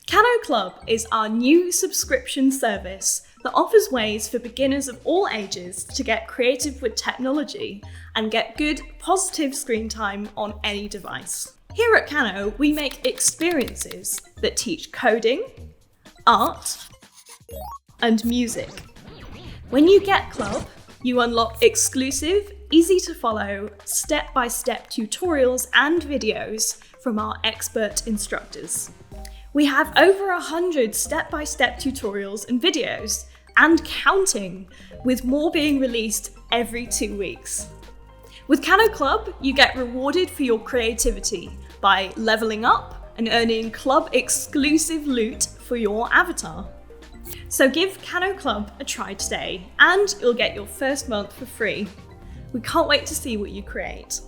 Kano Club is our new subscription service that offers ways for beginners of all ages to get creative with technology and get good, positive screen time on any device. Here at Kano, we make experiences that teach coding, art, and music. When you get Club, you unlock exclusive, easy to follow, step-by-step tutorials and videos from our expert instructors. We have over 100 step-by-step tutorials and videos, and counting, with more being released every 2 weeks. With Kano Club, you get rewarded for your creativity by leveling up and earning Club exclusive loot for your avatar. So give Kano Club a try today, and you'll get your first month for free. We can't wait to see what you create.